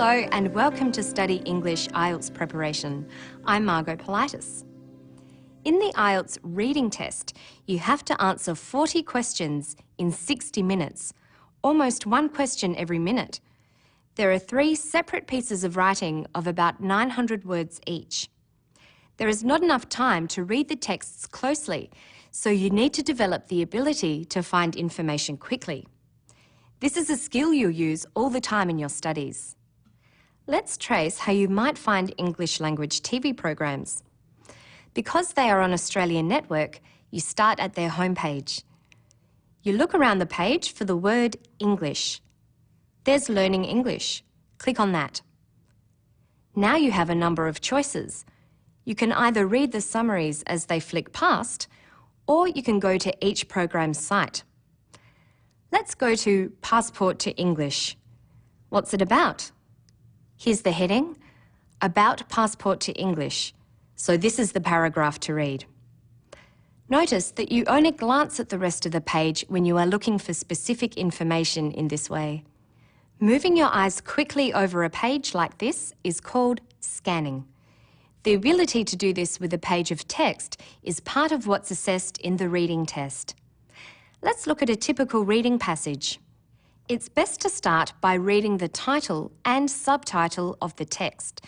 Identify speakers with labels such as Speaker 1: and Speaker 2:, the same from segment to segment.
Speaker 1: Hello and welcome to Study English IELTS Preparation. I'm Margot Politis. In the IELTS reading test, you have to answer 40 questions in 60 minutes, almost one question every minute. There are 3 separate pieces of writing of about 900 words each. There is not enough time to read the texts closely, so you need to develop the ability to find information quickly. This is a skill you'll use all the time in your studies. Let's trace how you might find English language TV programs. Because they are on Australian network, you start at their homepage. You look around the page for the word English. There's Learning English. Click on that. Now you have a number of choices. You can either read the summaries as they flick past, or you can go to each program's site. Let's go to Passport to English. What's it about? Here's the heading, About Passport to English. So this is the paragraph to read. Notice that you only glance at the rest of the page when you are looking for specific information in this way. Moving your eyes quickly over a page like this is called scanning. The ability to do this with a page of text is part of what's assessed in the reading test. Let's look at a typical reading passage. It's best to start by reading the title and subtitle of the text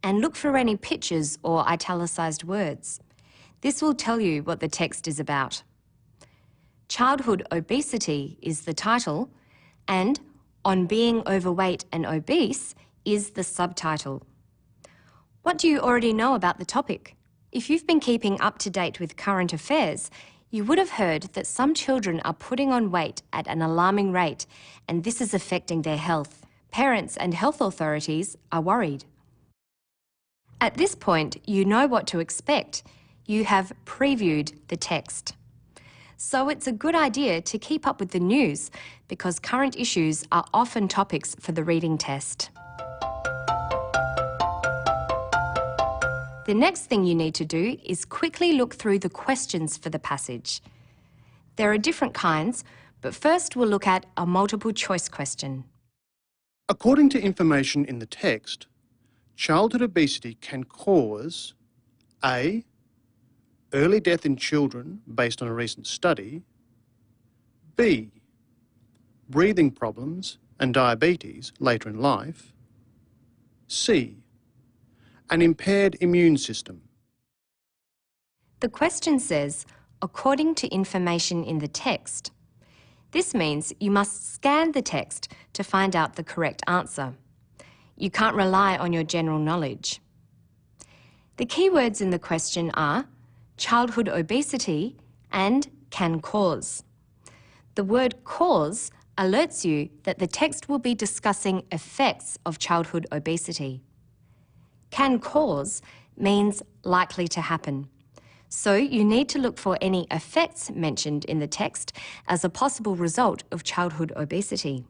Speaker 1: and look for any pictures or italicised words. This will tell you what the text is about. Childhood obesity is the title and On Being Overweight and Obese is the subtitle. What do you already know about the topic? If you've been keeping up to date with current affairs, you would have heard that some children are putting on weight at an alarming rate, and this is affecting their health. Parents and health authorities are worried. At this point, you know what to expect. You have previewed the text. So it's a good idea to keep up with the news because current issues are often topics for the reading test. The next thing you need to do is quickly look through the questions for the passage. There are different kinds, but first we'll look at a multiple choice question.
Speaker 2: According to information in the text, childhood obesity can cause A. Early death in children based on a recent study, B. Breathing problems and diabetes later in life, C. An impaired immune system.
Speaker 1: The question says, according to information in the text. This means you must scan the text to find out the correct answer. You can't rely on your general knowledge. The key words in the question are childhood obesity and can cause. The word cause alerts you that the text will be discussing effects of childhood obesity. Can cause means likely to happen. So you need to look for any effects mentioned in the text as a possible result of childhood obesity.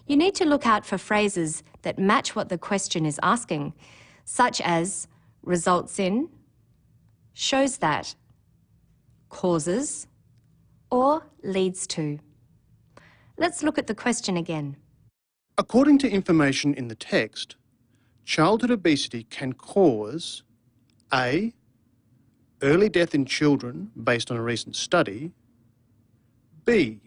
Speaker 1: You need to look out for phrases that match what the question is asking, such as results in, shows that, causes, or leads to. Let's look at the question again.
Speaker 2: According to information in the text, childhood obesity can cause A. Early death in children based on a recent study, B.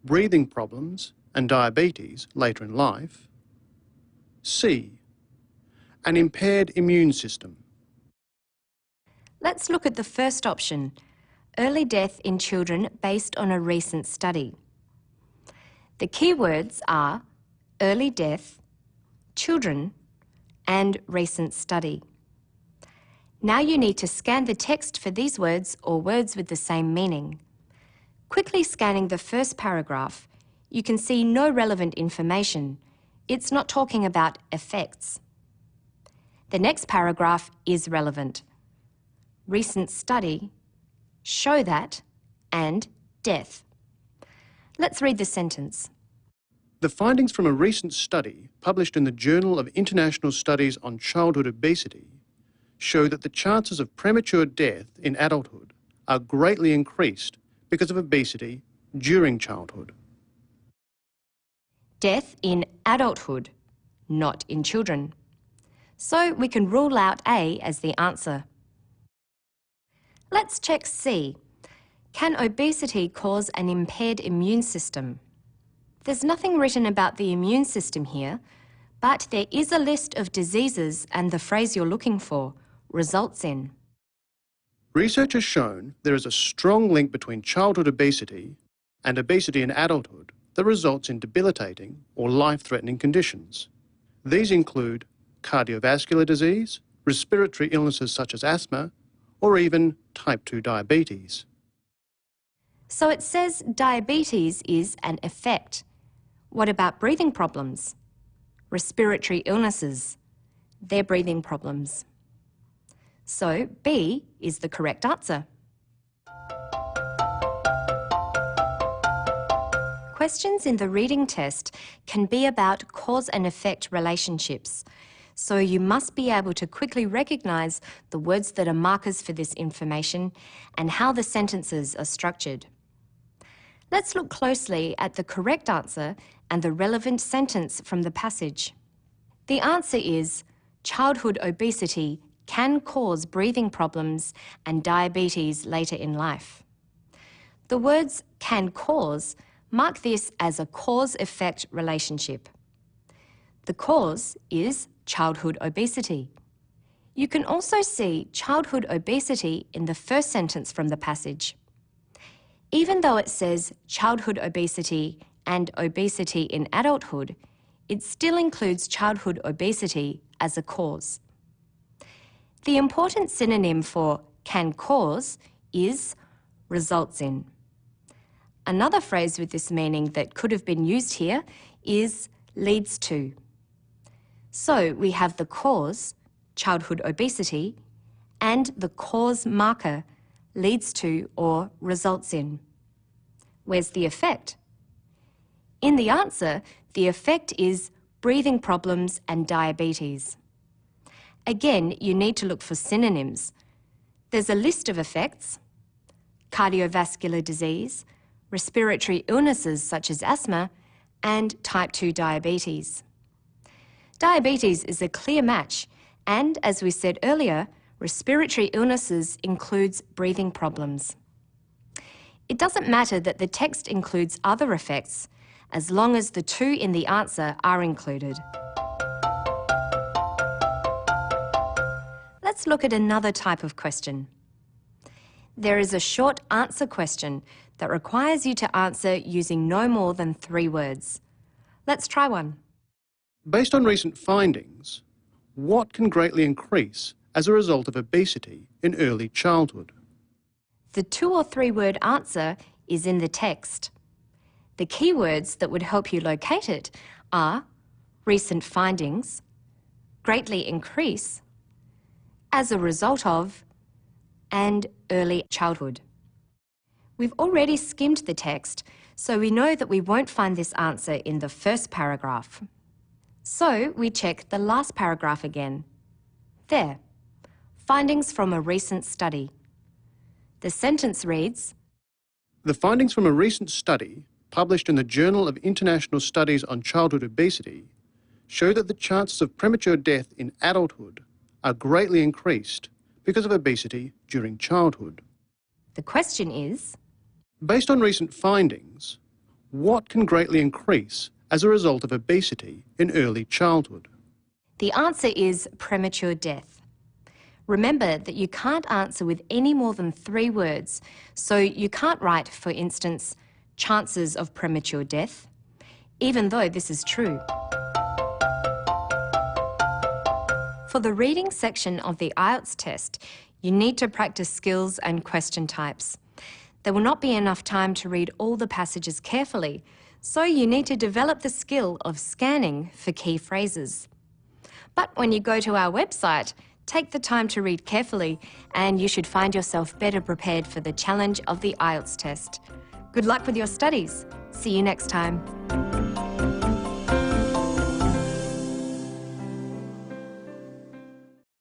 Speaker 2: Breathing problems and diabetes later in life, C. An impaired immune system.
Speaker 1: Let's look at the first option, early death in children based on a recent study. The key words are early death, children, and recent study. Now you need to scan the text for these words or words with the same meaning. Quickly scanning the first paragraph, you can see no relevant information. It's not talking about effects. The next paragraph is relevant. Recent study, show that, and death. Let's read the sentence.
Speaker 2: The findings from a recent study published in the Journal of International Studies on Childhood Obesity show that the chances of premature death in adulthood are greatly increased because of obesity during childhood.
Speaker 1: Death in adulthood not in children. So we can rule out A as the answer. Let's check C. Can obesity cause an impaired immune system? There's nothing written about the immune system here, but there is a list of diseases and the phrase you're looking for, results in.
Speaker 2: Research has shown there is a strong link between childhood obesity and obesity in adulthood that results in debilitating or life-threatening conditions. These include cardiovascular disease, respiratory illnesses such as asthma, or even type 2 diabetes.
Speaker 1: So it says diabetes is an effect. What about breathing problems? Respiratory illnesses. They're breathing problems. So B is the correct answer. Questions in the reading test can be about cause and effect relationships. So you must be able to quickly recognise the words that are markers for this information and how the sentences are structured. Let's look closely at the correct answer and the relevant sentence from the passage. The answer is, childhood obesity can cause breathing problems and diabetes later in life. The words can cause mark this as a cause-effect relationship. The cause is childhood obesity. You can also see childhood obesity in the first sentence from the passage. Even though it says childhood obesity and obesity in adulthood, it still includes childhood obesity as a cause. The important synonym for can cause is results in. Another phrase with this meaning that could have been used here is leads to. So we have the cause, childhood obesity, and the cause marker, leads to or results in. Where's the effect? In the answer, the effect is breathing problems and diabetes. Again, you need to look for synonyms. There's a list of effects: cardiovascular disease, respiratory illnesses such as asthma, and type 2 diabetes. Diabetes is a clear match, and as we said earlier, respiratory illnesses includes breathing problems. It doesn't matter that the text includes other effects, as long as the two in the answer are included. Let's look at another type of question. There is a short answer question that requires you to answer using no more than 3 words. Let's try one.
Speaker 2: Based on recent findings, what can greatly increase as a result of obesity in early childhood?
Speaker 1: The 2 or 3 word answer is in the text. The keywords that would help you locate it are recent findings, greatly increase, as a result of, and early childhood. We've already skimmed the text, so we know that we won't find this answer in the first paragraph. So we check the last paragraph again. There, findings from a recent study. The sentence reads,
Speaker 2: The findings from a recent study published in the Journal of International Studies on Childhood Obesity show that the chances of premature death in adulthood are greatly increased because of obesity during childhood.
Speaker 1: The question is,
Speaker 2: based on recent findings, what can greatly increase as a result of obesity in early childhood?
Speaker 1: The answer is premature death. Remember that you can't answer with any more than 3 words, so you can't write, for instance, chances of premature death, even though this is true. For the reading section of the IELTS test, you need to practice skills and question types. There will not be enough time to read all the passages carefully, so you need to develop the skill of scanning for key phrases. But when you go to our website, take the time to read carefully and you should find yourself better prepared for the challenge of the IELTS test. Good luck with your studies. See you next time.